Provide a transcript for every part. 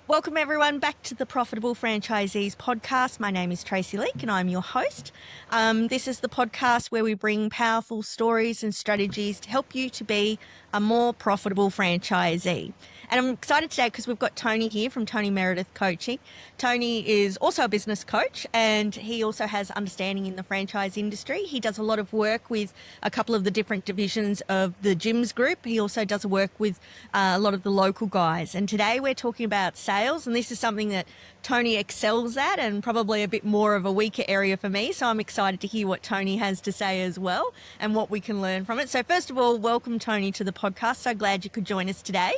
Welcome everyone back to the Profitable Franchisees podcast. My name is Tracey Leak and I'm your host. This is the podcast where we bring powerful stories and strategies to help you to be a more profitable franchisee. And I'm excited today because we've got Tony here from Tony Meredith Coaching. Tony is also a business coach and he also has understanding in the franchise industry. He does a lot of work with a couple of the different divisions of the gyms group. He also does work with a lot of the local guys. And today we're talking about sales, and this is something that Tony excels at and probably a bit more of a weaker area for me. So I'm excited to hear what Tony has to say as well and what we can learn from it. So first of all, welcome Tony to the podcast. So glad you could join us today.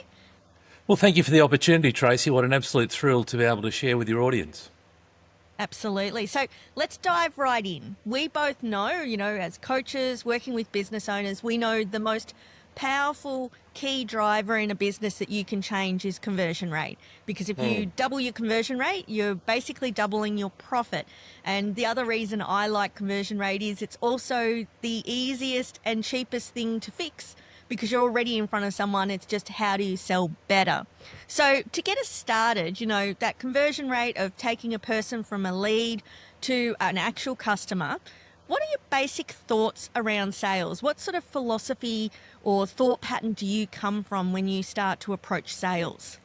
Well, thank you for the opportunity, Tracey. What an absolute thrill to be able to share with your audience. Absolutely. So let's dive right in. We both know, as coaches working with business owners, we know the most powerful key driver in a business that you can change is conversion rate. Because if you double your conversion rate, you're basically doubling your profit. And the other reason I like conversion rate is it's also the easiest and cheapest thing to fix, because you're already in front of someone. It's just how do you sell better? So to get us started, that conversion rate of taking a person from a lead to an actual customer, what are your basic thoughts around sales? What sort of philosophy or thought pattern do you come from when you start to approach sales?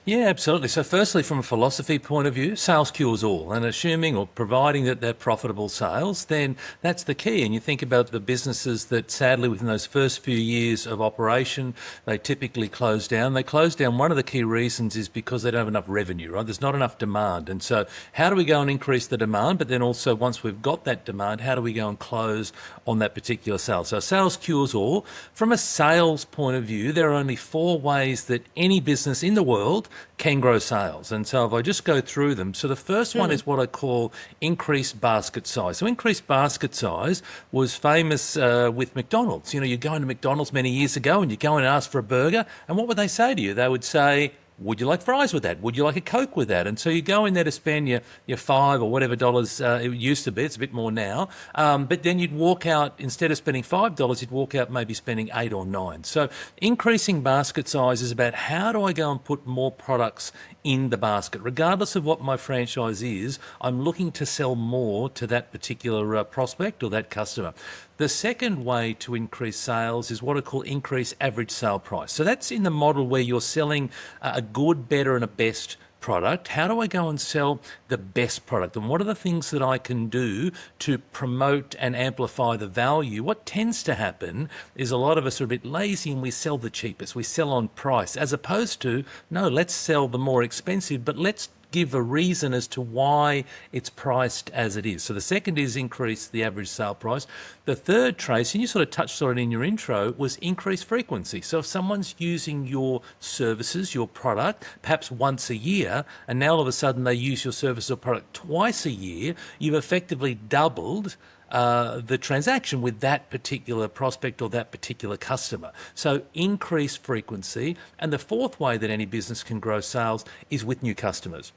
Yeah, absolutely. So firstly, from a philosophy point of view, sales cures all. And assuming or providing that they're profitable sales, then that's the key. And you think about the businesses that sadly within those first few years of operation, they typically close down. They close down. One of the key reasons is because they don't have enough revenue, right? There's not enough demand. And so how do we go and increase the demand? But then also once we've got that demand, how do we go and close on that particular sale? So sales cures all. From a sales point of view, there are only 4 ways that any business in the world can grow sales. And so if I just go through them, so the first one is what I call increased basket size. So increased basket size was famous with McDonald's. You go into McDonald's many years ago and you go in and ask for a burger, and what would they say to you? They would say, would you like fries with that? Would you like a Coke with that? And so you go in there to spend your $5 or whatever dollars it used to be. It's a bit more now. But then you'd walk out, instead of spending $5, you'd walk out maybe spending $8 or $9. So increasing basket size is about how do I go and put more products in the basket? Regardless of what my franchise is, I'm looking to sell more to that particular prospect or that customer. The second way to increase sales is what I call increase average sale price. So that's in the model where you're selling a good, better, and a best product. How do I go and sell the best product? And what are the things that I can do to promote and amplify the value? What tends to happen is a lot of us are a bit lazy and we sell the cheapest. We sell on price, as opposed to, no, let's sell the more expensive, but let's give a reason as to why it's priced as it is. So the second is increase the average sale price. The third, Trace, and you sort of touched on it in your intro, was increase frequency. So if someone's using your services, your product, perhaps once a year, and now all of a sudden they use your service or product twice a year, you've effectively doubled the transaction with that particular prospect or that particular customer. So increase frequency. And the fourth way that any business can grow sales is with new customers.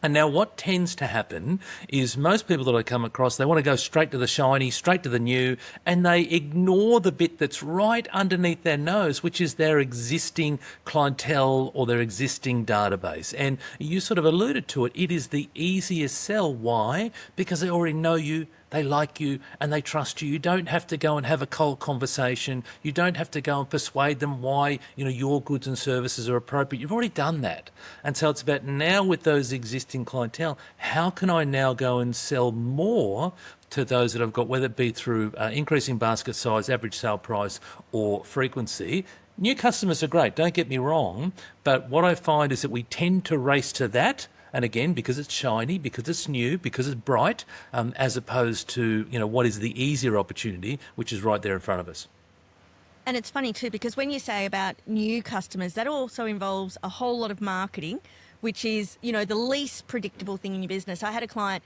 And now what tends to happen is most people that I come across, they want to go straight to the shiny, straight to the new, and they ignore the bit that's right underneath their nose, which is their existing clientele or their existing database. And you sort of alluded to it. It is the easiest sell. Why? Because they already know you. They like you and they trust you. You don't have to go and have a cold conversation. You don't have to go and persuade them why your goods and services are appropriate. You've already done that. And so it's about now with those existing clientele, how can I now go and sell more to those that I've got, whether it be through increasing basket size, average sale price, or frequency. New customers are great, don't get me wrong, but what I find is that we tend to race to that. And again, because it's shiny, because it's new, because it's bright, as opposed to, what is the easier opportunity, which is right there in front of us. And it's funny too, because when you say about new customers, that also involves a whole lot of marketing, which is, the least predictable thing in your business. I had a client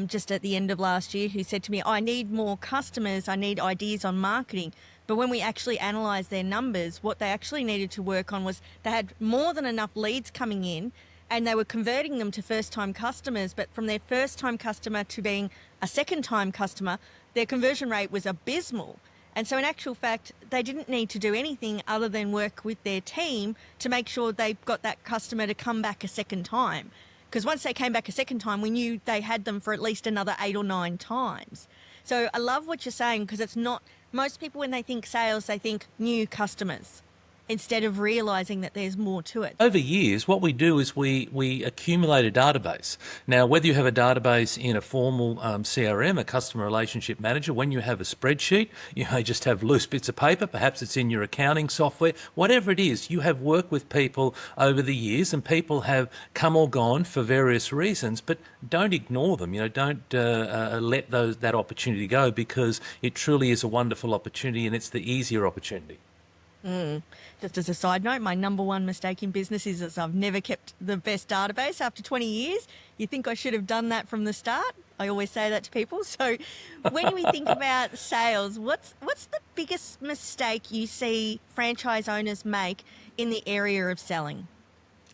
just at the end of last year who said to me, I need more customers, I need ideas on marketing. But when we actually analysed their numbers, what they actually needed to work on was they had more than enough leads coming in, and they were converting them to first-time customers. But from their first-time customer to being a second-time customer, their conversion rate was abysmal. And so in actual fact, they didn't need to do anything other than work with their team to make sure they got that customer to come back a second time. Because once they came back a second time, we knew they had them for at least another 8 or 9 times. So I love what you're saying, because it's not, most people when they think sales, they think new customers instead of realizing that there's more to it. Over years, what we do is we accumulate a database. Now, whether you have a database in a formal CRM, a customer relationship manager, when you have a spreadsheet, you may just have loose bits of paper, perhaps it's in your accounting software, whatever it is, you have worked with people over the years and people have come or gone for various reasons, but don't ignore them. Don't let that opportunity go, because it truly is a wonderful opportunity and it's the easier opportunity. Just as a side note, my number one mistake in business is I've never kept the best database after 20 years. You think I should have done that from the start? I always say that to people. So when we think about sales, what's the biggest mistake you see franchise owners make in the area of selling?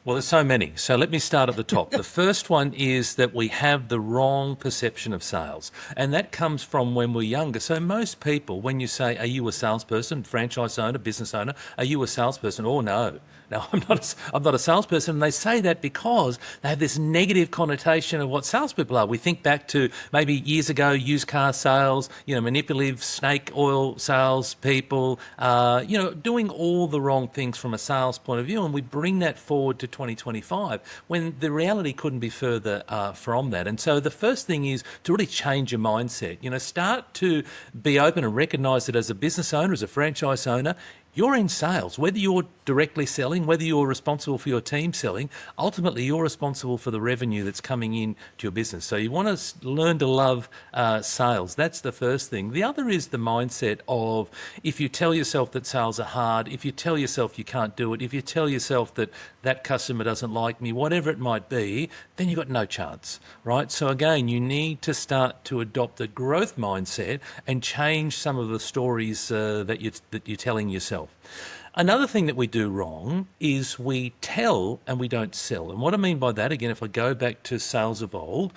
Well, there's so many. So let me start at the top. The first one is that we have the wrong perception of sales. And that comes from when we're younger. So most people, when you say, are you a salesperson, franchise owner, business owner, are you a salesperson? Oh, no. No, I'm not a salesperson. And they say that because they have this negative connotation of what salespeople are. We think back to maybe years ago, used car sales, manipulative snake oil salespeople, doing all the wrong things from a sales point of view. And we bring that forward to 2025 when the reality couldn't be further from that. And so the first thing is to really change your mindset. Start to be open and recognize that as a business owner, as a franchise owner, you're in sales. Whether you're directly selling, whether you're responsible for your team selling, ultimately you're responsible for the revenue that's coming in to your business. So you want to learn to love sales. That's the first thing. The other is the mindset of, if you tell yourself that sales are hard, if you tell yourself you can't do it, if you tell yourself that that customer doesn't like me, whatever it might be, then you've got no chance, right? So again, you need to start to adopt a growth mindset and change some of the stories that you're telling yourself. Another thing that we do wrong is we tell and we don't sell. And what I mean by that, again, if I go back to sales of old,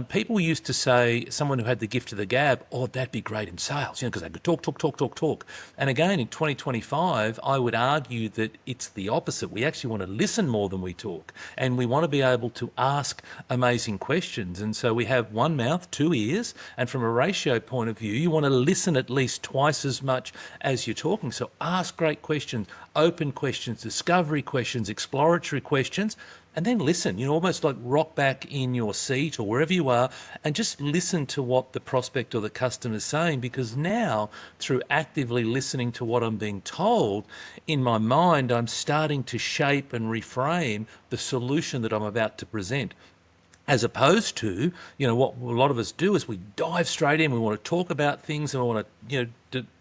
people used to say, someone who had the gift of the gab, oh, that'd be great in sales, because they could talk. And again, in 2025, I would argue that it's the opposite. We actually want to listen more than we talk. And we want to be able to ask amazing questions. And so we have one mouth, two ears. And from a ratio point of view, you want to listen at least twice as much as you're talking. So ask great questions, open questions, discovery questions, exploratory questions, and then listen, almost like rock back in your seat or wherever you are and just listen to what the prospect or the customer is saying, because now through actively listening to what I'm being told, in my mind, I'm starting to shape and reframe the solution that I'm about to present. As opposed to, what a lot of us do is we dive straight in. We want to talk about things and we want to,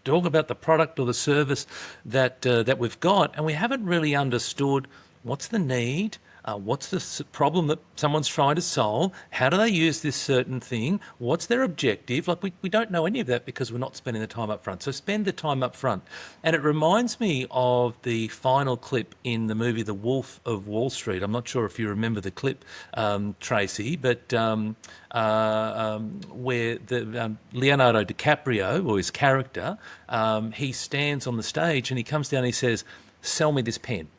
talk about the product or the service that we've got, and we haven't really understood what's the need, what's the problem that someone's trying to solve, how do they use this certain thing, what's their objective. Like we don't know any of that because we're not spending the time up front. So spend the time up front. And it reminds me of the final clip in the movie The Wolf of Wall Street. I'm not sure if you remember the clip, Tracey, but where the Leonardo DiCaprio, or his character, he stands on the stage and he comes down and he says, "Sell me this pen."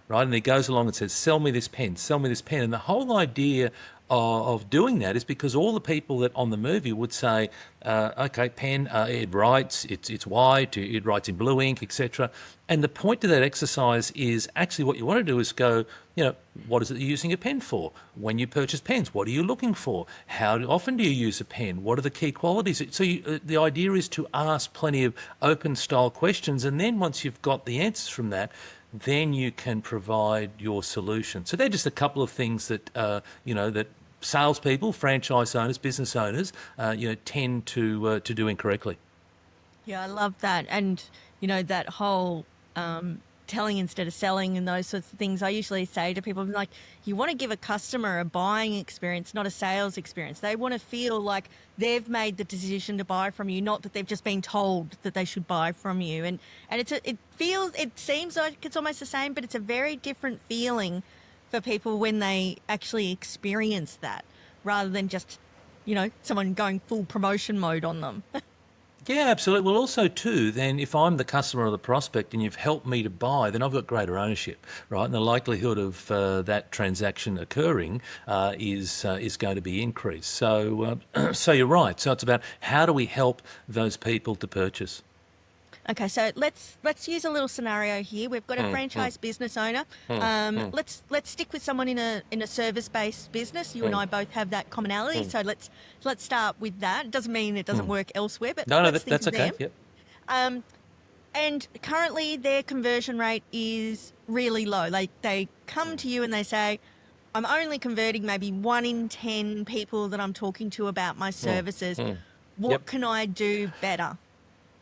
Right? And he goes along and says, sell me this pen, sell me this pen. And the whole idea of doing that is because all the people that on the movie would say, okay, pen, it writes, it's white, it writes in blue ink, etc. And the point to that exercise is actually what you want to do is go, what is it you're using a pen for? When you purchase pens, what are you looking for? How often do you use a pen? What are the key qualities? So the idea is to ask plenty of open style questions. And then once you've got the answers from that, then you can provide your solution. So they're just a couple of things that, that salespeople, franchise owners, business owners, tend to do incorrectly. Yeah, I love that. And, that whole telling instead of selling and those sorts of things, I usually say to people, like, you want to give a customer a buying experience, not a sales experience. They want to feel like they've made the decision to buy from you, not that they've just been told that they should buy from you. And it seems like it's almost the same, but it's a very different feeling for people when they actually experience that, rather than just, someone going full promotion mode on them. Yeah, absolutely. Well, also too, then if I'm the customer or the prospect and you've helped me to buy, then I've got greater ownership, right? And the likelihood of that transaction occurring is going to be increased. So, so you're right. So it's about how do we help those people to purchase. Okay, so let's use a little scenario here. We've got a Mm, mm, franchise business owner. mm, mm, Let's stick with someone in a service based business. You and mm, I both have that commonality. mm, So let's start with that. It doesn't mean it doesn't mm. work elsewhere, but No, no, let's think that's of them. okay. Yep. Um, and currently their conversion rate is really low. Like they come to you and they say, I'm only converting maybe 1 in 10 people that I'm talking to about my Mm, services. mm. Yep. What can I do better?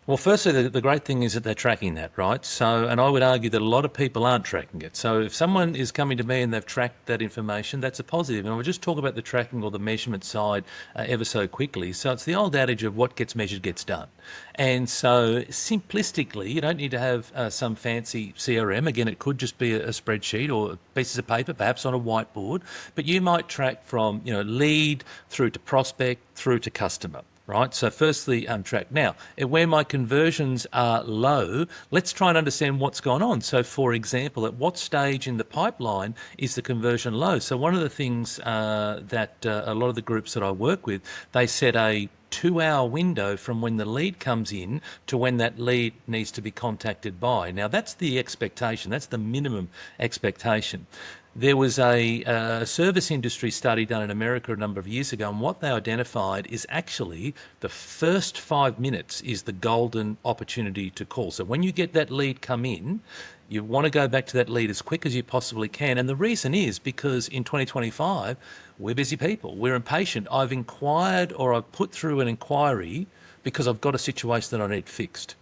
Well, firstly, the great thing is that they're tracking that, right? So, and I would argue that a lot of people aren't tracking it. So, if someone is coming to me and they've tracked that information, that's a positive. And I would just talk about the tracking or the measurement side ever so quickly. So, it's the old adage of what gets measured gets done. And so, simplistically, you don't need to have some fancy CRM. Again, it could just be a spreadsheet or pieces of paper, perhaps on a whiteboard. But you might track from lead through to prospect through to customer. Right. So firstly, track. Now, where my conversions are low, let's try and understand what's gone on. So for example, at what stage in the pipeline is the conversion low? So one of the things that a lot of the groups that I work with, they set a 2 hour window from when the lead comes in to when that lead needs to be contacted by. Now, that's the expectation. That's the minimum expectation. There was a service industry study done in America a number of years ago, and what they identified is actually the first 5 minutes is the golden opportunity to call. So when you get that lead come in, you want to go back to that lead as quick as you possibly can. And the reason is because in 2025, we're busy people, we're impatient. I've inquired or I've put through an inquiry because I've got a situation that I need fixed.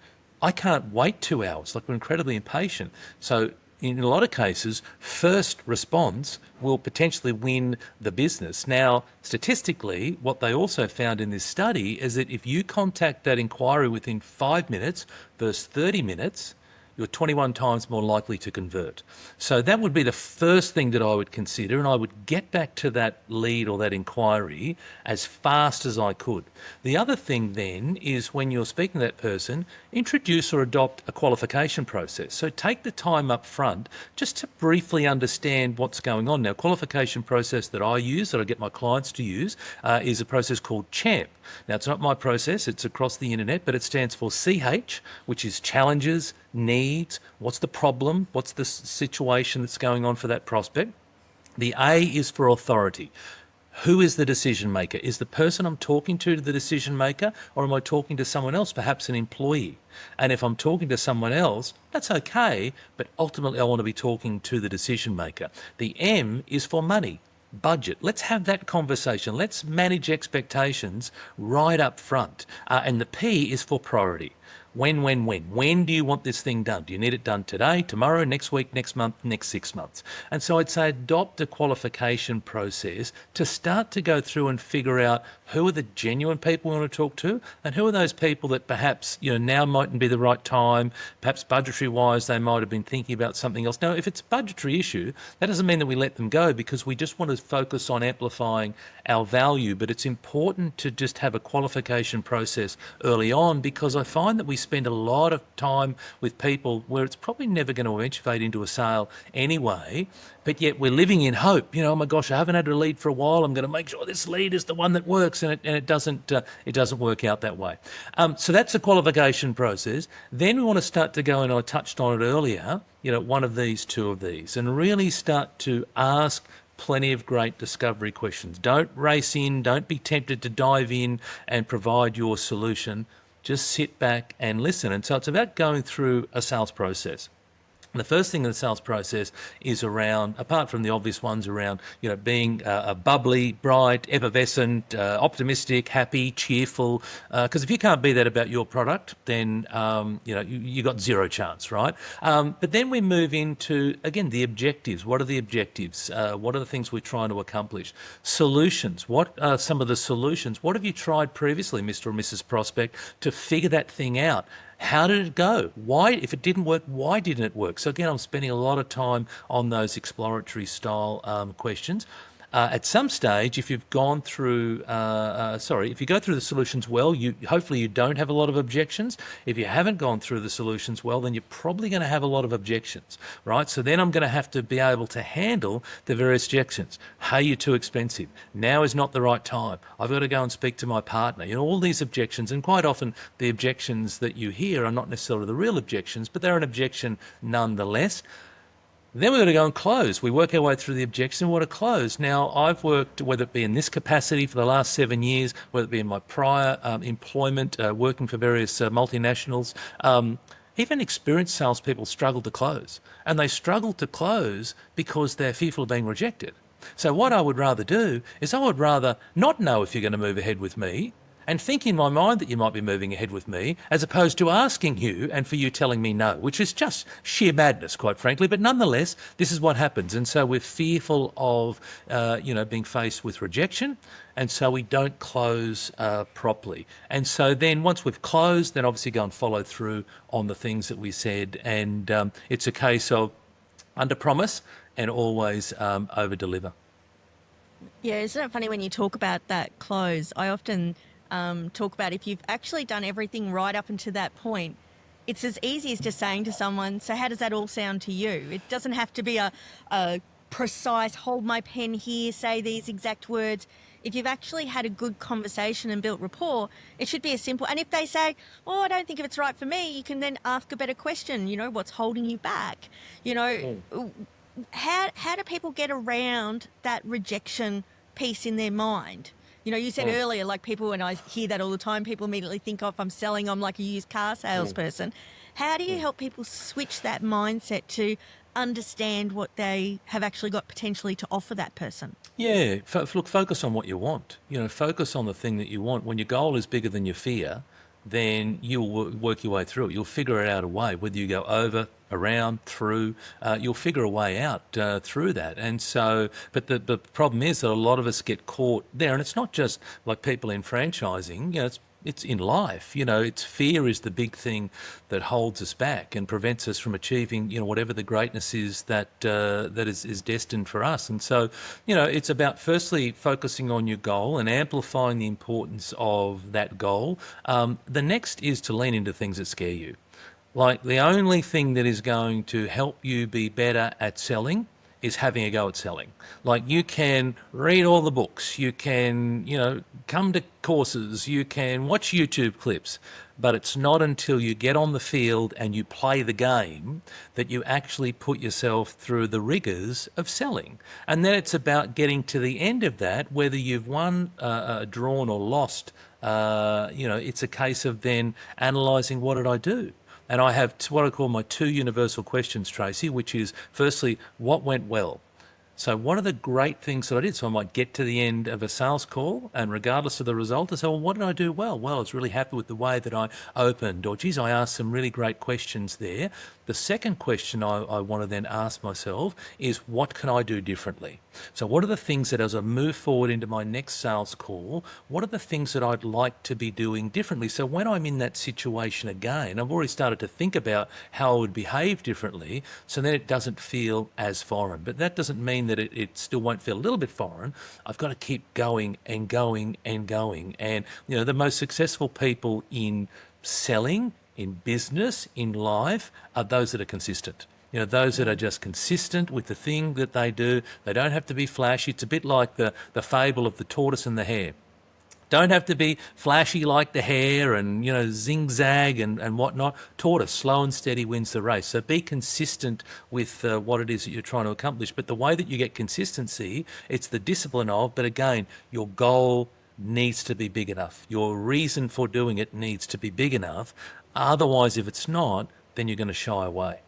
I can't wait 2 hours. Like, we're incredibly impatient. So in a lot of cases, first response will potentially win the business. Now, statistically, what they also found in this study is that if you contact that inquiry within 5 minutes versus 30 minutes, you're 21 times more likely to convert. So that would be the first thing that I would consider, and I would get back to that lead or that inquiry as fast as I could. The other thing then is when you're speaking to that person, introduce or adopt a qualification process. So take the time up front just to briefly understand what's going on. Now, qualification process that I use, that I get my clients to use, is a process called CHAMP. Now, it's not my process, it's across the internet, but it stands for CH, which is challenges, needs, what's the problem, what's the situation that's going on for that prospect. The A is for authority. Who is the decision maker? Is the person I'm talking to the decision maker, or am I talking to someone else, perhaps an employee? And if I'm talking to someone else, that's okay, but ultimately I want to be talking to the decision maker. The M is for money. Budget. Let's have that conversation. Let's manage expectations right up front. And the P is for priority. When? When do you want this thing done? Do you need it done today, tomorrow, next week, next month, next 6 months? And so I'd say adopt a qualification process to start to go through and figure out who are the genuine people we want to talk to and who are those people that perhaps now mightn't be the right time, perhaps budgetary wise they might have been thinking about something else. Now, if it's a budgetary issue, that doesn't mean that we let them go, because we just want to focus on amplifying our value. But it's important to just have a qualification process early on, because I find that we spend a lot of time with people where it's probably never going to eventuate into a sale anyway, but yet we're living in hope. Oh my gosh, I haven't had a lead for a while, I'm going to make sure this lead is the one that works, and it doesn't work out that way. So that's a qualification process. Then we want to start to go, and I touched on it earlier, one of these, two of these, and really start to ask plenty of great discovery questions. Don't race in, don't be tempted to dive in and provide your solution. Just sit back and listen. And so it's about going through a sales process. The first thing in the sales process is around, apart from the obvious ones around, being a bubbly, bright, effervescent, optimistic, happy, cheerful. Because if you can't be that about your product, then you got zero chance, right? But then we move into, again, the objectives. What are the objectives? What are the things we're trying to accomplish? Solutions. What are some of the solutions? What have you tried previously, Mr. or Mrs. Prospect, to figure that thing out? How did it go? Why, if it didn't work, why didn't it work? So again, I'm spending a lot of time on those exploratory style questions. At some stage, if you've gone through, if you go through the solutions well, hopefully you don't have a lot of objections. If you haven't gone through the solutions well, then you're probably going to have a lot of objections, right? So then I'm going to have to be able to handle the various objections. Hey, you're too expensive. Now is not the right time. I've got to go and speak to my partner. All these objections, and quite often the objections that you hear are not necessarily the real objections, but they're an objection nonetheless. Then we've got to go and close. We work our way through the objection. We want to close. Now, I've worked, whether it be in this capacity for the last 7 years, whether it be in my prior employment, working for various multinationals, even experienced salespeople struggle to close. And they struggle to close because they're fearful of being rejected. So what I would rather do is I would rather not know if you're going to move ahead with me and think in my mind that you might be moving ahead with me, as opposed to asking you and for you telling me no, which is just sheer madness, quite frankly. But nonetheless, this is what happens. And so we're fearful of, being faced with rejection. And so we don't close properly. And so then once we've closed, then obviously go and follow through on the things that we said. And it's a case of under promise and always over deliver. Yeah, isn't it funny when you talk about that close? I often talk about if you've actually done everything right up until that point, it's as easy as just saying to someone, so how does that all sound to you? It doesn't have to be a precise, hold my pen here, say these exact words. If you've actually had a good conversation and built rapport, it should be as simple. And if they say, oh, I don't think if it's right for me, you can then ask a better question, what's holding you back? How do people get around that rejection piece in their mind? You said earlier, like people, and I hear that all the time, people immediately think, if I'm selling, I'm like a used car salesperson. How do you help people switch that mindset to understand what they have actually got potentially to offer that person? Yeah, look, focus on what you want. Focus on the thing that you want. When your goal is bigger than your fear, then you'll work your way through it. You'll figure it out a way, whether you go over, around, through, you'll figure a way out through that. And so, but the problem is that a lot of us get caught there, and it's not just like people in franchising, it's in life. It's fear is the big thing that holds us back and prevents us from achieving, whatever the greatness is that is destined for us. And so, it's about firstly focusing on your goal and amplifying the importance of that goal. The next is to lean into things that scare you. Like the only thing that is going to help you be better at selling is having a go at selling. Like you can read all the books, you can, come to courses, you can watch YouTube clips, but it's not until you get on the field and you play the game that you actually put yourself through the rigors of selling. And then it's about getting to the end of that, whether you've won, drawn or lost, it's a case of then analysing, what did I do? And I have what I call my 2 universal questions, Tracey, which is firstly, what went well? So what are the great things that I did? So I might get to the end of a sales call and regardless of the result, I say, well, what did I do well? Well, I was really happy with the way that I opened, or geez, I asked some really great questions there. The second question I want to then ask myself is, what can I do differently? So what are the things that as I move forward into my next sales call, what are the things that I'd like to be doing differently? So when I'm in that situation again, I've already started to think about how I would behave differently, so then it doesn't feel as foreign. But that doesn't mean that it still won't feel a little bit foreign. I've got to keep going and going and going. And, the most successful people in selling, in business, in life, are those that are consistent. Those that are just consistent with the thing that they do. They don't have to be flashy. It's a bit like the fable of the tortoise and the hare. Don't have to be flashy like the hare and, zig-zag and whatnot. Tortoise, slow and steady wins the race. So be consistent with what it is that you're trying to accomplish. But the way that you get consistency, it's the discipline of, but again, your goal needs to be big enough. Your reason for doing it needs to be big enough. Otherwise, if it's not, then you're going to shy away.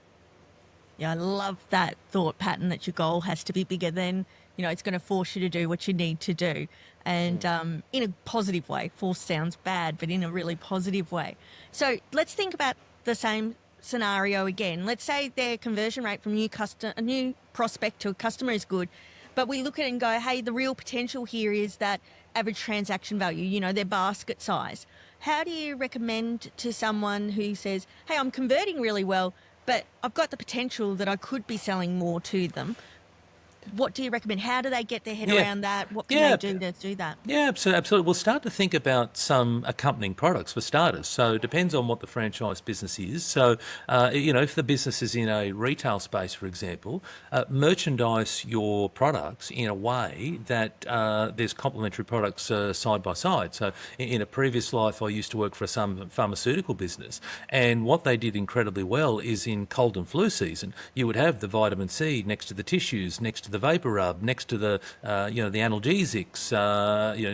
Yeah, I love that thought pattern that your goal has to be bigger than, it's going to force you to do what you need to do. And in a positive way. Force sounds bad, but in a really positive way. So let's think about the same scenario again. Let's say their conversion rate from a new prospect to a customer is good, but we look at it and go, hey, the real potential here is that average transaction value, their basket size. How do you recommend to someone who says, hey, I'm converting really well, but I've got the potential that I could be selling more to them? what do you recommend? How do they get their head Yeah. around that? What can they Yeah. do to do that? Yeah, absolutely. We'll start to think about some accompanying products for starters. So it depends on what the franchise business is. So, if the business is in a retail space, for example, merchandise your products in a way that there's complementary products side by side. So in a previous life, I used to work for some pharmaceutical business, and what they did incredibly well is in cold and flu season, you would have the vitamin C next to the tissues, next to the vapor rub, next to the the analgesics,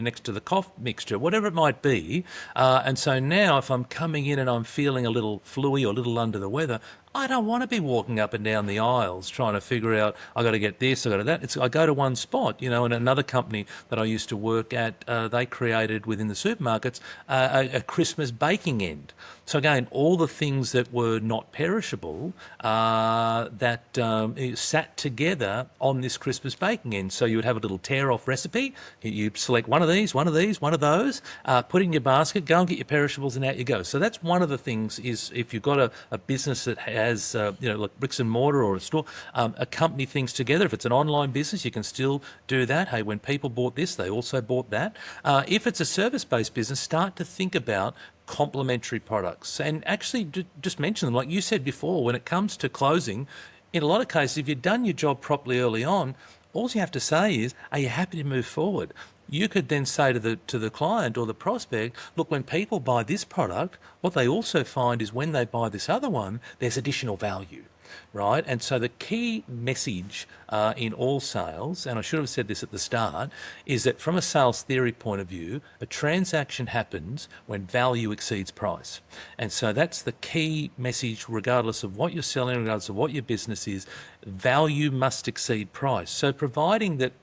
next to the cough mixture, whatever it might be. And so now, if I'm coming in and I'm feeling a little fluey or a little under the weather, I don't want to be walking up and down the aisles trying to figure out, I got to get this, I got to that. I go to one spot, and another company that I used to work at, they created within the supermarkets a Christmas baking end. So again, all the things that were not perishable sat together on this Christmas baking end. So you would have a little tear-off recipe. You select one of these, one of these, one of those, put it in your basket, go and get your perishables, and out you go. So that's one of the things is if you've got a business that has, like bricks and mortar or a store, accompany things together. If it's an online business, you can still do that. Hey, when people bought this, they also bought that. If it's a service-based business, start to think about complementary products and actually just mention them. Like you said before, when it comes to closing, in a lot of cases, if you've done your job properly early on, all you have to say is, are you happy to move forward? You could then say to the client or the prospect, look, when people buy this product, what they also find is when they buy this other one, there's additional value. Right, and so the key message in all sales, and I should have said this at the start, is that from a sales theory point of view, a transaction happens when value exceeds price. And so that's the key message, regardless of what you're selling, regardless of what your business is, value must exceed price. So providing that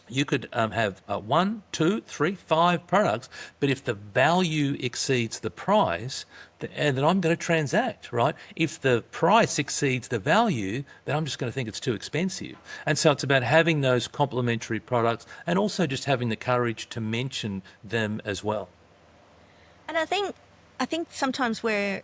you could have 1, 2, 3, 5 products, but if the value exceeds the price, then I'm going to transact, right? If the price exceeds the value, then I'm just going to think it's too expensive. And so it's about having those complementary products and also just having the courage to mention them as well. And I think sometimes we're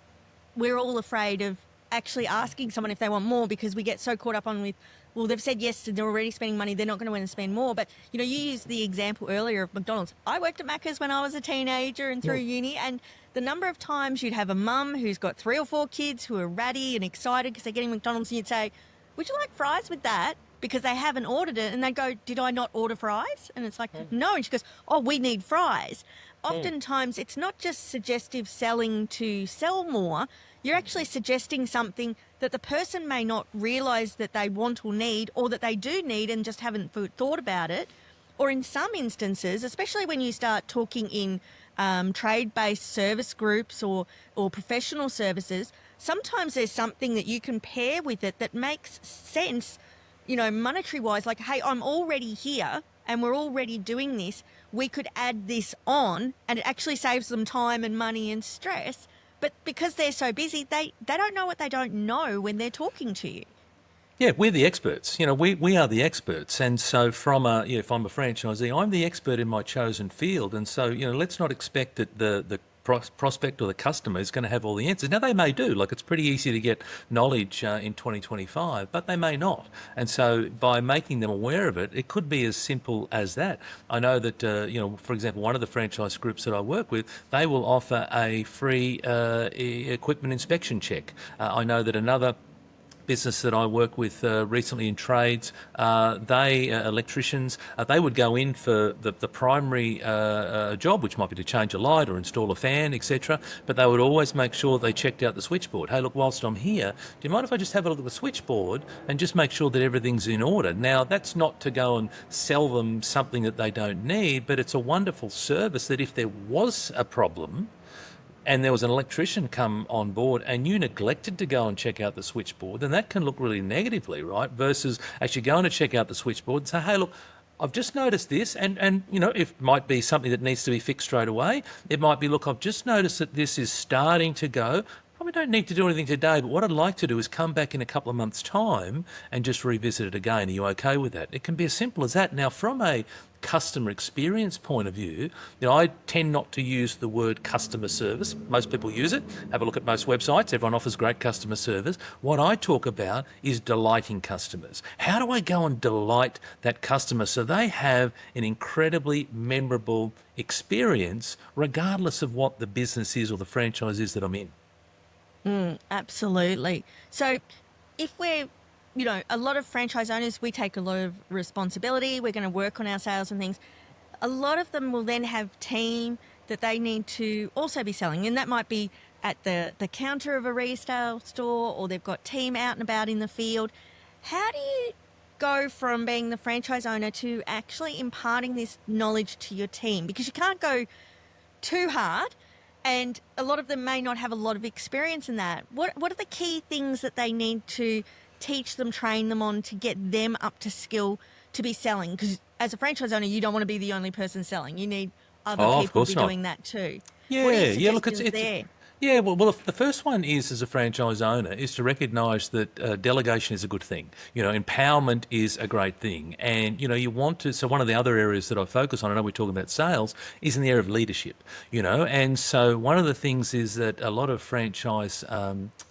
all afraid of actually asking someone if they want more because we get so caught up on with, well, they've said yes, they're already spending money, they're not going to want to spend more. But, you used the example earlier of McDonald's. I worked at Macca's when I was a teenager and through uni, and the number of times you'd have a mum who's got 3 or 4 kids who are ratty and excited because they're getting McDonald's, and you'd say, would you like fries with that? Because they haven't ordered it, and they'd go, did I not order fries? And it's like, no. And she goes, oh, we need fries. Oftentimes, it's not just suggestive selling to sell more. You're actually suggesting something that the person may not realise that they want or need, or that they do need and just haven't thought about it. Or in some instances, especially when you start talking in trade-based service groups or professional services, sometimes there's something that you can pair with it that makes sense, monetary-wise. Like, hey, I'm already here and we're already doing this. We could add this on, and it actually saves them time and money and stress. But because they're so busy, they don't know what they don't know when they're talking to you. Yeah, we're the experts. We are the experts. And so if I'm a franchisee, I'm the expert in my chosen field. And so, let's not expect that the prospect or the customer is going to have all the answers. Now, they may do. Like, it's pretty easy to get knowledge in 2025, but they may not. And so by making them aware of it, it could be as simple as that. I know that, for example, one of the franchise groups that I work with, they will offer a free equipment inspection check. I know that another business that I work with recently in trades, electricians, they would go in for the primary job, which might be to change a light or install a fan, etc. But they would always make sure they checked out the switchboard. Hey, look, whilst I'm here, do you mind if I just have a look at the switchboard and just make sure that everything's in order? Now, that's not to go and sell them something that they don't need, but it's a wonderful service that if there was a problem, and there was an electrician come on board and you neglected to go and check out the switchboard, then that can look really negatively, right? Versus actually going to check out the switchboard and say, hey, look, I've just noticed this, and it might be something that needs to be fixed straight away. It might be, look, I've just noticed that this is starting to go. probably don't need to do anything today, but what I'd like to do is come back in a couple of months' time and just revisit it again. Are you okay with that? It can be as simple as that. Now, from a customer experience point of view, I tend not to use the word customer service. Most people use it. Have a look at most websites. Everyone offers great customer service. What I talk about is delighting customers. How do I go and delight that customer so they have an incredibly memorable experience regardless of what the business is or the franchise is that I'm in? Absolutely. So if we're, a lot of franchise owners, we take a lot of responsibility. We're going to work on our sales and things. A lot of them will then have team that they need to also be selling. And that might be at the counter of a retail store, or they've got team out and about in the field. How do you go from being the franchise owner to actually imparting this knowledge to your team? Because you can't go too hard, and a lot of them may not have a lot of experience in that. What are the key things that they need to teach them, train them on to get them up to skill to be selling? Because as a franchise owner, you don't want to be the only person selling. You need other Oh, of people to course be not. doing that too. What are your Yeah. Look, suggestions there? yeah. Well, the first one is as a franchise owner is to recognise that delegation is a good thing. Empowerment is a great thing, and you want to. So one of the other areas that I focus on, I know we're talking about sales, is in the area of leadership. And so one of the things is that a lot of franchise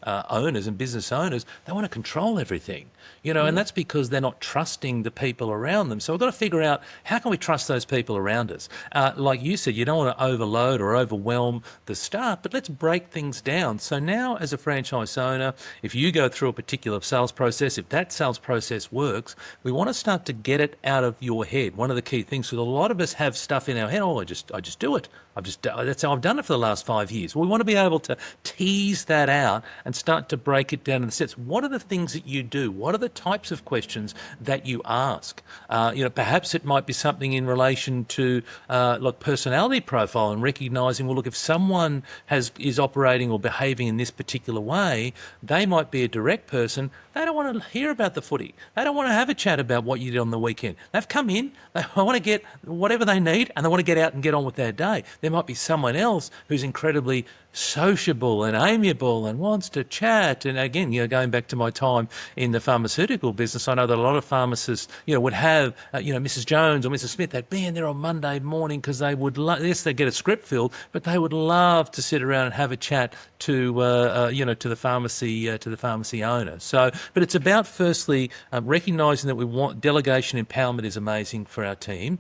owners and business owners, they want to control everything. And that's because they're not trusting the people around them. So we've got to figure out, how can we trust those people around us? Like you said, you don't want to overload or overwhelm the staff, but let's break things down. So now as a franchise owner, if you go through a particular sales process, if that sales process works, we want to start to get it out of your head. One of the key things, because a lot of us have stuff in our head, I just do it. That's how I've done it for the last 5 years. Well, we want to be able to tease that out and start to break it down into steps. What are the things that you do? What are the types of questions that you ask? Perhaps it might be something in relation to like personality profile and recognising, well, look, if someone is operating or behaving in this particular way, they might be a direct person. They don't want to hear about the footy. They don't want to have a chat about what you did on the weekend. They've come in, they want to get whatever they need, and they want to get out and get on with their day. There might be someone else who's incredibly sociable and amiable and wants to chat. And again, going back to my time in the pharmaceutical business, I know that a lot of pharmacists, would have, Mrs. Jones or Mrs. Smith, they'd be in there on Monday morning because they would, yes, they get a script filled, but they would love to sit around and have a chat to the pharmacy owner. So, but it's about firstly recognising that we want delegation. Empowerment is amazing for our team.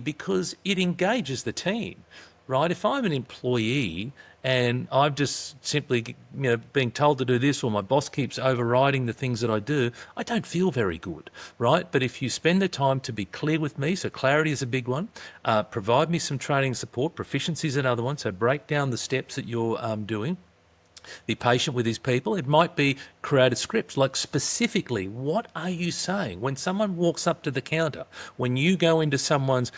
Because it engages the team. Right? If I'm an employee and I'm just simply, being told to do this, or my boss keeps overriding the things that I do, I don't feel very good, right? But if you spend the time to be clear with me, so clarity is a big one, provide me some training support, proficiency is another one, so break down the steps that you're doing. Be patient with these people. It might be create a script, like specifically, what are you saying? When someone walks up to the counter, when you go into someone's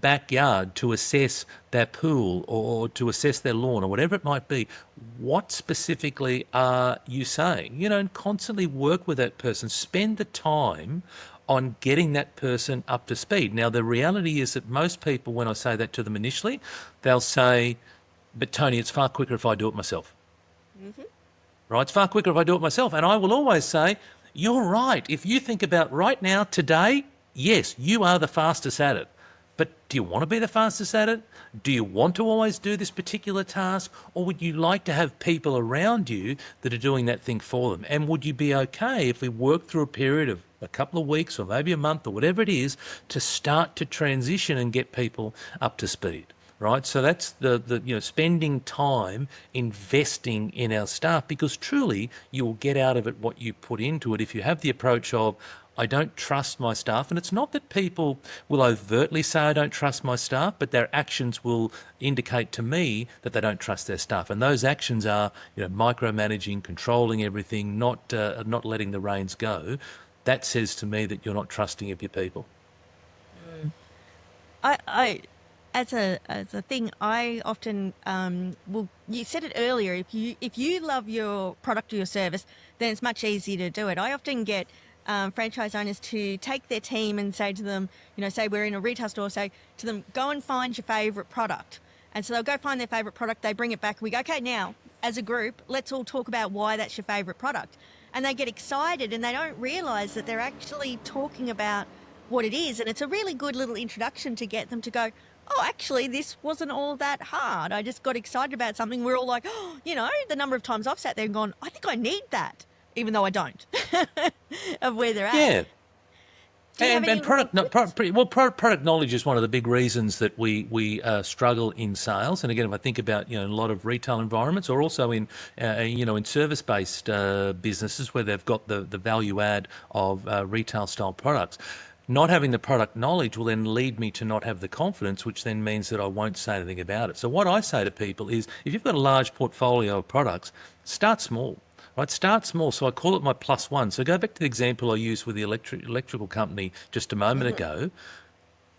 backyard to assess their pool or to assess their lawn or whatever it might be, what specifically are you saying? And constantly work with that person. Spend the time on getting that person up to speed. Now, the reality is that most people, when I say that to them initially, they'll say, but Tony, it's far quicker if I do it myself. Right? It's far quicker if I do it myself. And I will always say, you're right. If you think about right now, today, yes, you are the fastest at it. But do you want to be the fastest at it? Do you want to always do this particular task? Or would you like to have people around you that are doing that thing for them? And would you be okay if we work through a period of a couple of weeks or maybe a month or whatever it is to start to transition and get people up to speed? Right, so that's the spending time investing in our staff, because truly you will get out of it what you put into it. If you have the approach of, I don't trust my staff, and it's not that people will overtly say I don't trust my staff, but their actions will indicate to me that they don't trust their staff, and those actions are micromanaging, controlling everything, not letting the reins go. That says to me that you're not trusting of your people. I as a thing, I often will. You said it earlier. If you love your product or your service, then it's much easier to do it. I often get franchise owners to take their team and say to them, say we're in a retail store, say to them, go and find your favourite product. And so they'll go find their favourite product. They bring it back. We go, okay, now as a group, let's all talk about why that's your favorite product. And they get excited and they don't realize that they're actually talking about what it is. And it's a really good little introduction to get them to go, oh, actually, this wasn't all that hard. I just got excited about something. We're all like, oh, the number of times I've sat there and gone, I think I need that, even though I don't, of where they're at. Yeah. Do you have any Product little tips? product knowledge is one of the big reasons that we struggle in sales. And again, if I think about a lot of retail environments, or also in in service based businesses where they've got the value add of retail style products. Not having the product knowledge will then lead me to not have the confidence, which then means that I won't say anything about it. So what I say to people is, if you've got a large portfolio of products, start small. Right, start small. So I call it my plus one. So go back to the example I used with the electrical company just a moment ago.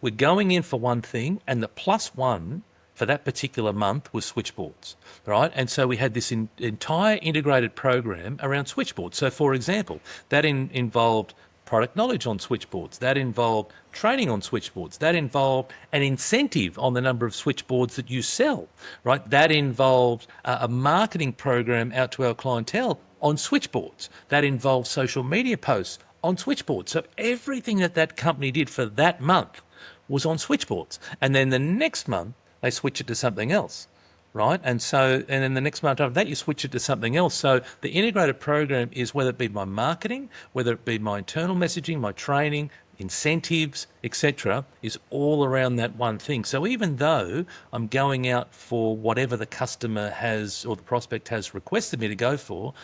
We're going in for one thing, and the plus one for that particular month was switchboards, right? And so we had this entire integrated program around switchboards. So, for example, that involved product knowledge on switchboards, that involved training on switchboards, that involved an incentive on the number of switchboards that you sell, right? That involved a marketing program out to our clientele on switchboards, that involved social media posts on switchboards. So everything that company did for that month was on switchboards. And then the next month, they switch it to something else, right? And then the next month after that, you switch it to something else. So the integrated program is, whether it be my marketing, whether it be my internal messaging, my training, incentives, etc., is all around that one thing. So even though I'm going out for whatever the customer has or the prospect has requested me to go for,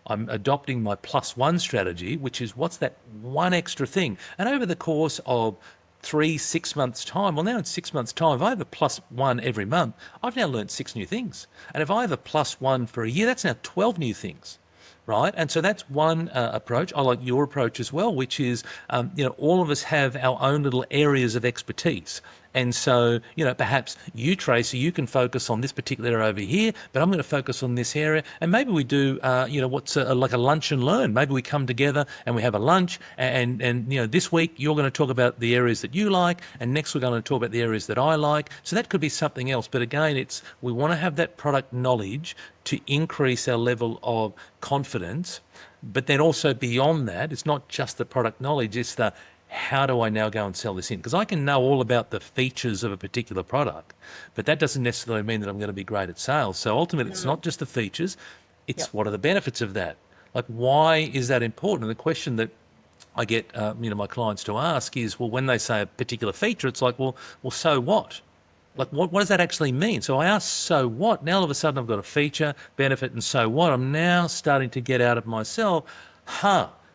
I'm adopting my plus one strategy, which is, what's that one extra thing? And over the course of 6 months' time, well, now in 6 months' time, if I have a plus one every month, I've now learned 6 new things. And if I have a plus one for a year, that's now 12 new things. Right. And so that's one approach. I like your approach as well, which is, all of us have our own little areas of expertise. And so, perhaps you, Tracey, you can focus on this particular area over here, but I'm going to focus on this area. And maybe we do, what's like a lunch and learn. Maybe we come together and we have a lunch, and this week you're going to talk about the areas that you like, and next we're going to talk about the areas that I like. So that could be something else. But again, we want to have that product knowledge to increase our level of confidence. But then also beyond that, it's not just the product knowledge, it's the, how do I now go and sell this in? Because I can know all about the features of a particular product, but that doesn't necessarily mean that I'm going to be great at sales. So ultimately, it's not just the features, it's what are the benefits of that? Like, why is that important? And the question that I get my clients to ask is, well, when they say a particular feature, it's like, well, so what? Like, what does that actually mean? So I ask, so what? Now all of a sudden I've got a feature, benefit, and so what? I'm now starting to get out of myself,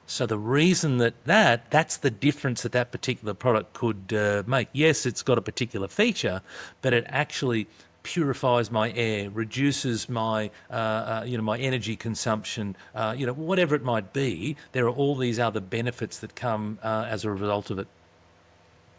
so the reason that's the difference that particular product could make. Yes, it's got a particular feature, but it actually purifies my air, reduces my my energy consumption, whatever it might be. There are all these other benefits that come as a result of it.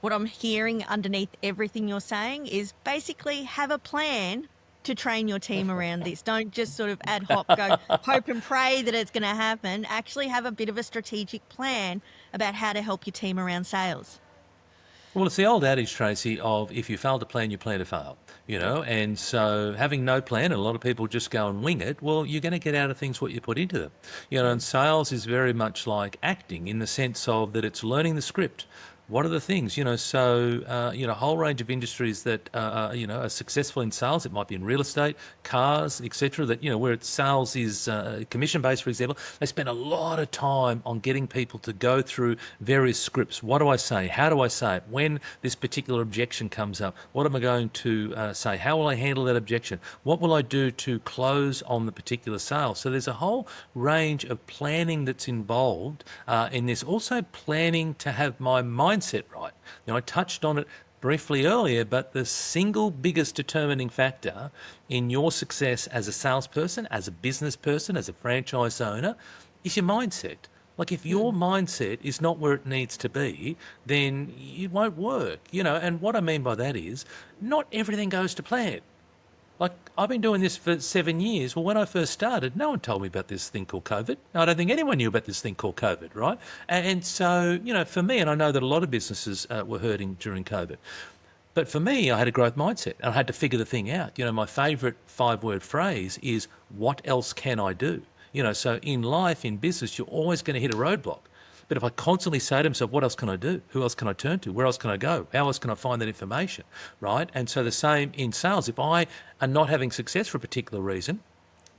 What I'm hearing underneath everything you're saying is basically have a plan to train your team around this. Don't just sort of ad hoc go hope and pray that it's going to happen. Actually have a bit of a strategic plan about how to help your team around sales. Well, it's the old adage, Tracey, of if you fail to plan, you plan to fail, and so having no plan, and a lot of people just go and wing it, well, you're going to get out of things what you put into them. And sales is very much like acting, in the sense of that it's learning the script. What are the things, so, a whole range of industries that, are successful in sales. It might be in real estate, cars, etc., that, where sales is commission-based, for example. They spend a lot of time on getting people to go through various scripts. What do I say? How do I say it? When this particular objection comes up, what am I going to say? How will I handle that objection? What will I do to close on the particular sale? So there's a whole range of planning that's involved in this. Also planning to have my mindset right. I touched on it briefly earlier, but the single biggest determining factor in your success as a salesperson, as a business person, as a franchise owner, is your mindset. Like, if your mindset is not where it needs to be, then it won't work. And what I mean by that is, not everything goes to plan. Like, I've been doing this for 7 years. Well, when I first started, no one told me about this thing called COVID. I don't think anyone knew about this thing called COVID, right? And so, for me, and I know that a lot of businesses were hurting during COVID, But for me, I had a growth mindset and I had to figure the thing out. My favourite 5-word phrase is, what else can I do? So in life, in business, you're always going to hit a roadblock. But if I constantly say to myself, what else can I do? Who else can I turn to? Where else can I go? How else can I find that information, right? And so the same in sales. If I am not having success for a particular reason,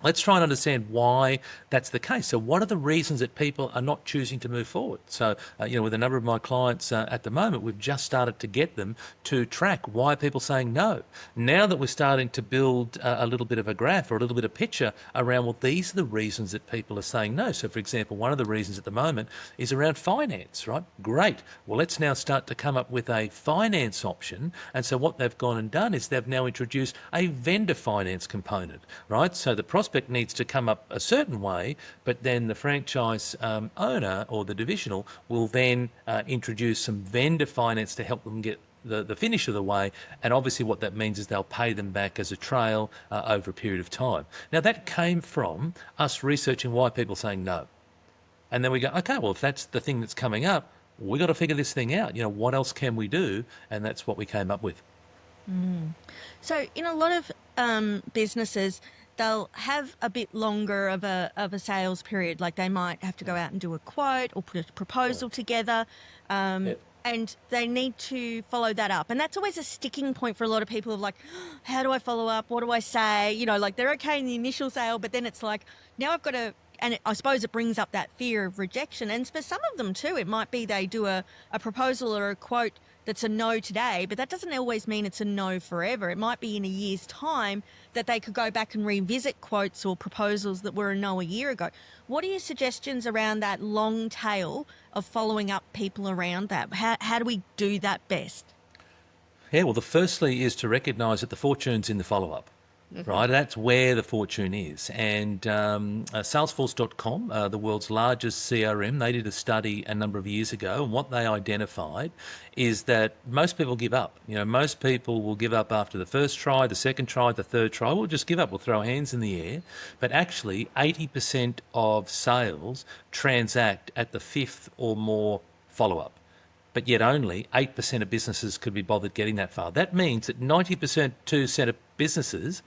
let's try and understand why that's the case. So what are the reasons that people are not choosing to move forward? So, with a number of my clients at the moment, we've just started to get them to track why are people saying no. Now that we're starting to build a little bit of a graph or a little bit of picture around, well, these are the reasons that people are saying no. So, for example, one of the reasons at the moment is around finance, right? Great. Well, let's now start to come up with a finance option. And so what they've gone and done is they've now introduced a vendor finance component, right? So the prospect needs to come up a certain way, but then the franchise owner or the divisional will then introduce some vendor finance to help them get the finish of the way. And obviously what that means is they'll pay them back as a trail over a period of time. Now that came from us researching why people are saying no. And then we go, okay, well, if that's the thing that's coming up, we got to figure this thing out. What else can we do? And that's what we came up with. So in a lot of businesses, they'll have a bit longer of a sales period. Like they might have to go out and do a quote or put a proposal together. And they need to follow that up. And that's always a sticking point for a lot of people of like, how do I follow up? What do I say? Like they're okay in the initial sale, but then it's like, now I've got to, and I suppose it brings up that fear of rejection. And for some of them too, it might be they do a proposal or a quote that's a no today, but that doesn't always mean it's a no forever. It might be in a year's time that they could go back and revisit quotes or proposals that were a no a year ago. What are your suggestions around that long tail of following up people around that? How do we do that best? Yeah, well, the firstly is to recognise that the fortune's in the follow-up. Right, that's where the fortune is. And Salesforce.com, the world's largest CRM, they did a study a number of years ago, and what they identified is that most people give up. Most people will give up after the first try, the second try, the third try. We'll just give up. We'll throw our hands in the air. But actually, 80% of sales transact at the fifth or more follow-up. But yet only 8% of businesses could be bothered getting that far. That means that 90% of businesses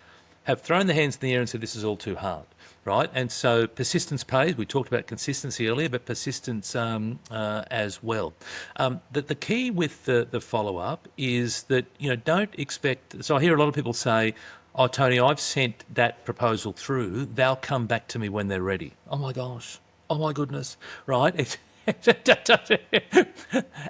have thrown their hands in the air and said, this is all too hard, right? And so persistence pays. We talked about consistency earlier, but persistence as well. The key with the follow-up is that, don't expect... So I hear a lot of people say, oh, Tony, I've sent that proposal through. They'll come back to me when they're ready. Oh, my gosh. Oh, my goodness, right?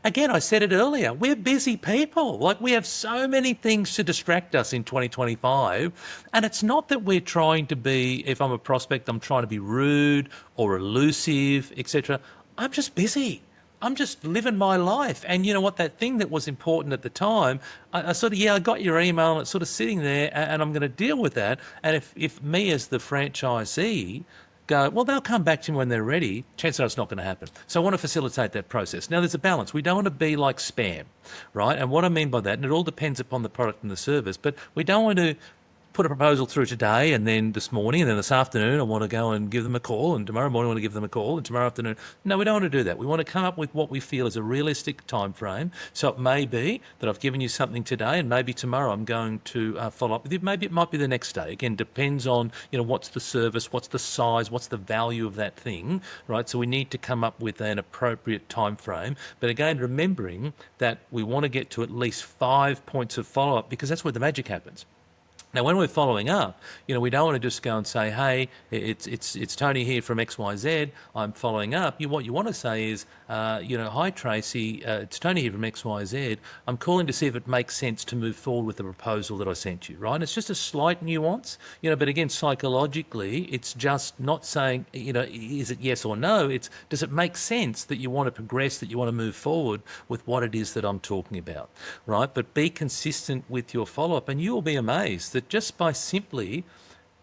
Again, I said it earlier, we're busy people. Like we have so many things to distract us in 2025. And it's not that we're trying to be, if I'm a prospect, I'm trying to be rude or elusive, etc. I'm just busy. I'm just living my life. And you know what, that thing that was important at the time, I sort of, I got your email and it's sort of sitting there and I'm going to deal with that. And if me as the franchisee go, well, they'll come back to me when they're ready, chances are it's not going to happen. So I want to facilitate that process. Now, there's a balance. We don't want to be like spam, right? And what I mean by that, and it all depends upon the product and the service, but we don't want to put a proposal through today and then this morning and then this afternoon I want to go and give them a call and tomorrow morning I want to give them a call and tomorrow afternoon. No, we don't want to do that. We want to come up with what we feel is a realistic time frame. So it may be that I've given you something today and maybe tomorrow I'm going to follow up with you. Maybe it might be the next day. Again, depends on, what's the service, what's the size, what's the value of that thing, right? So we need to come up with an appropriate time frame. But again, remembering that we want to get to at least 5 points of follow-up because that's where the magic happens. Now, when we're following up, we don't want to just go and say, hey, it's Tony here from XYZ, I'm following up. What you want to say is, hi, Tracey, it's Tony here from XYZ. I'm calling to see if it makes sense to move forward with the proposal that I sent you, right? It's just a slight nuance, but again, psychologically, it's just not saying, is it yes or no? It's, does it make sense that you want to progress, that you want to move forward with what it is that I'm talking about, right? But be consistent with your follow-up and you'll be amazed that just by simply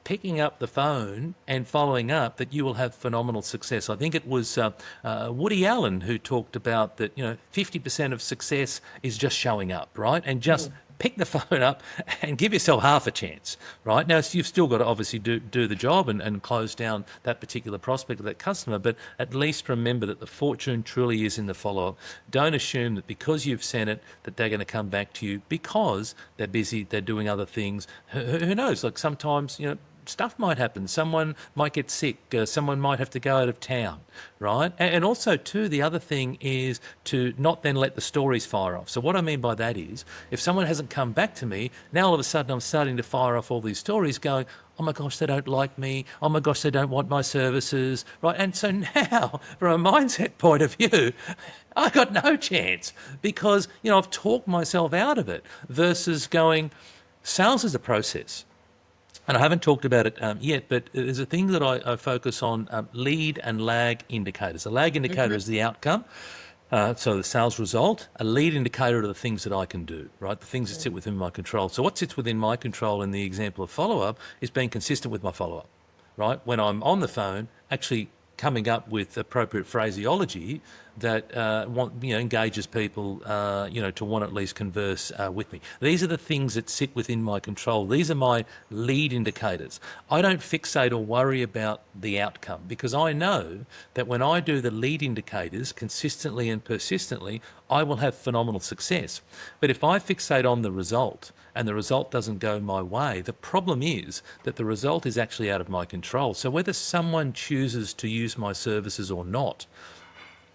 picking up the phone and following up that you will have phenomenal success. I think it was Woody Allen who talked about that, 50% of success is just showing up, right? And just pick the phone up and give yourself half a chance, right? Now, you've still got to obviously do the job and close down that particular prospect or that customer, but at least remember that the fortune truly is in the follow-up. Don't assume that because you've sent it that they're going to come back to you because they're busy, they're doing other things. Who knows? Like sometimes, stuff might happen. Someone might get sick. Someone might have to go out of town, right? And also, too, the other thing is to not then let the stories fire off. So what I mean by that is, if someone hasn't come back to me, now all of a sudden I'm starting to fire off all these stories going, oh my gosh, they don't like me. Oh my gosh, they don't want my services, right? And so now, from a mindset point of view, I got no chance because, I've talked myself out of it versus going, sales is a process. And I haven't talked about it yet, but there's a thing that I focus on, lead and lag indicators. A lag indicator is the outcome, so the sales result. A lead indicator are the things that I can do, right? The things that sit within my control. So what sits within my control in the example of follow-up is being consistent with my follow-up, right? When I'm on the phone, actually coming up with appropriate phraseology that engages people, to want to at least converse with me. These are the things that sit within my control. These are my lead indicators. I don't fixate or worry about the outcome because I know that when I do the lead indicators consistently and persistently, I will have phenomenal success. But if I fixate on the result and the result doesn't go my way, the problem is that the result is actually out of my control. So whether someone chooses to use my services or not,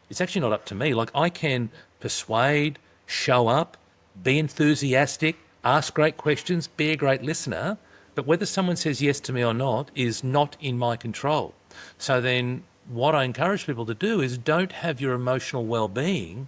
it's actually not up to me. Like I can persuade, show up, be enthusiastic, ask great questions, be a great listener, but whether someone says yes to me or not is not in my control. So then what I encourage people to do is don't have your emotional well-being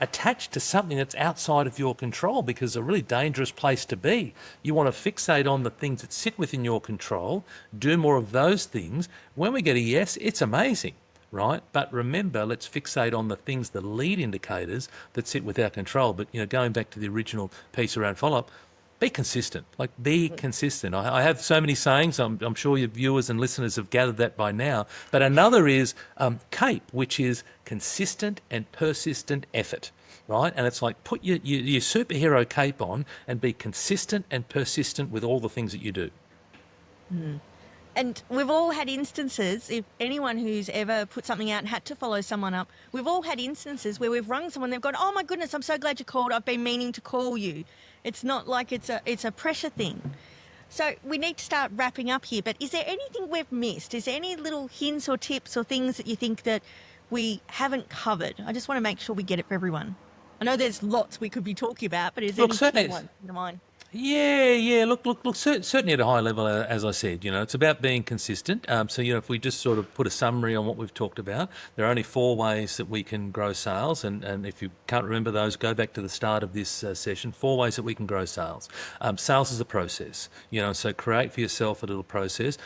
attached to something that's outside of your control, because it's a really dangerous place to be. You want to fixate on the things that sit within your control, do more of those things. When we get a yes, it's amazing, right? But remember, let's fixate on the things, the lead indicators that sit with our control. But, going back to the original piece around follow-up, be consistent. Like, be consistent. I have so many sayings. I'm sure your viewers and listeners have gathered that by now. But another is CAPE, which is consistent and persistent effort, right? And it's like put your superhero cape on and be consistent and persistent with all the things that you do. And we've all had instances, if anyone who's ever put something out and had to follow someone up, we've all had instances where we've rung someone, they've gone, oh my goodness, I'm so glad you called. I've been meaning to call you. It's not like it's a pressure thing. So we need to start wrapping up here, but is there anything we've missed? Is there any little hints or tips or things that you think that we haven't covered? I just want to make sure we get it for everyone. I know there's lots we could be talking about, but is there anything one in mind? Yeah. Look. Certainly at a high level, as I said, it's about being consistent. So, if we just sort of put a summary on what we've talked about, there are only 4 ways that we can grow sales. And if you can't remember those, go back to the start of this session. 4 ways that we can grow sales. Sales is a process, so create for yourself a little process.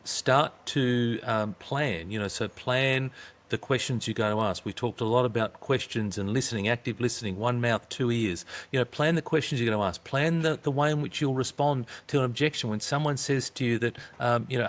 Start to plan, so plan the questions you're going to ask. We talked a lot about questions and listening, active listening, 1 mouth, 2 ears. Plan the questions you're going to ask. Plan the way in which you'll respond to an objection when someone says to you that,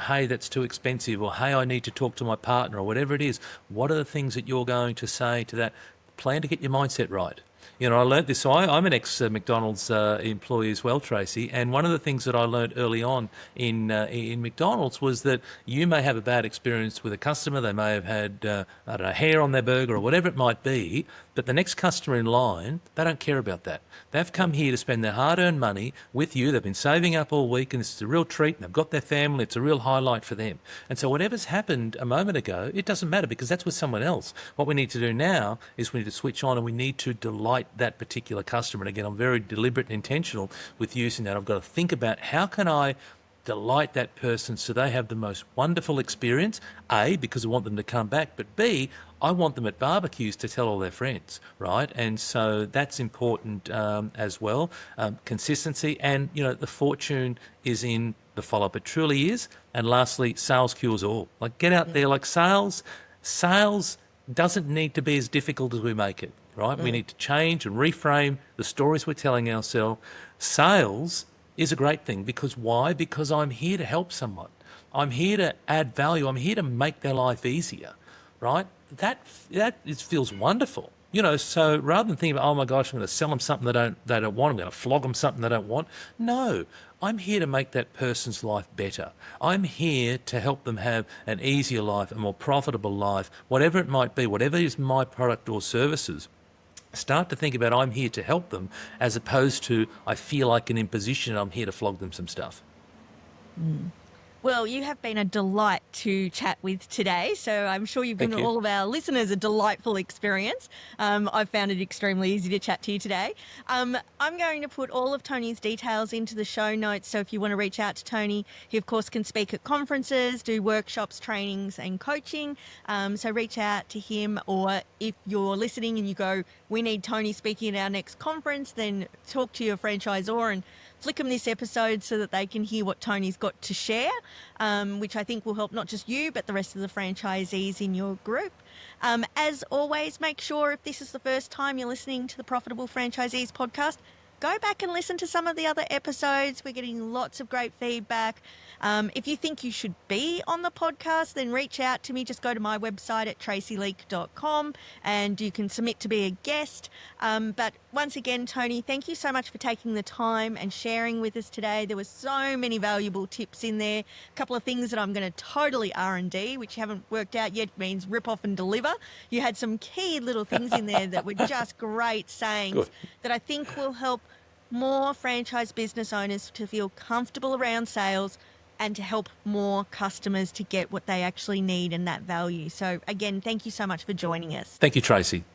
hey, that's too expensive, or hey, I need to talk to my partner, or whatever it is. What are the things that you're going to say to that? Plan to get your mindset right. I learned this. So I'm an ex-McDonald's employee as well, Tracey. And one of the things that I learned early on in McDonald's was that you may have a bad experience with a customer. They may have had, hair on their burger or whatever it might be. But the next customer in line, they don't care about that. They've come here to spend their hard-earned money with you. They've been saving up all week, and it's a real treat. And they've got their family. It's a real highlight for them. And so whatever's happened a moment ago, it doesn't matter because that's with someone else. What we need to do now is we need to switch on and we need to delight that particular customer. And again, I'm very deliberate and intentional with using that. I've got to think about how can I delight that person so they have the most wonderful experience, A, because I want them to come back, but B, I want them at barbecues to tell all their friends, right? And so that's important as well. Consistency and, the fortune is in the follow-up. It truly is. And lastly, sales cures all. Like get out there, like sales doesn't need to be as difficult as we make it, right? We need to change and reframe the stories we're telling ourselves. Sales is a great thing because why? Because I'm here to help someone. I'm here to add value. I'm here to make their life easier, right? That feels wonderful. So rather than thinking, oh my gosh, I'm going to sell them something they don't want, I'm going to flog them something they don't want. No, I'm here to make that person's life better. I'm here to help them have an easier life, a more profitable life, whatever it might be, whatever is my product or services. Start to think about I'm here to help them as opposed to I feel like an imposition, I'm here to flog them some stuff. Well, you have been a delight to chat with today, so I'm sure you've given Thank you. all of our listeners a delightful experience. I've found it extremely easy to chat to you today. I'm going to put all of Tony's details into the show notes, so if you want to reach out to Tony, he of course can speak at conferences, do workshops, trainings and coaching, so reach out to him, or if you're listening and you go, we need Tony speaking at our next conference, then talk to your franchisor and flick them this episode so that they can hear what Tony's got to share, which I think will help not just you, but the rest of the franchisees in your group. As always, make sure if this is the first time you're listening to the Profitable Franchisees podcast, go back and listen to some of the other episodes. We're getting lots of great feedback. If you think you should be on the podcast, then reach out to me. Just go to my website at traceyleak.com and you can submit to be a guest. But once again, Tony, thank you so much for taking the time and sharing with us today. There were so many valuable tips in there. A couple of things that I'm going to totally R&D, which you haven't worked out yet, means rip off and deliver. You had some key little things in there that were just great sayings Good. that I think will help more franchise business owners to feel comfortable around sales and to help more customers to get what they actually need and that value. So again, thank you so much for joining us. Thank you, Tracy.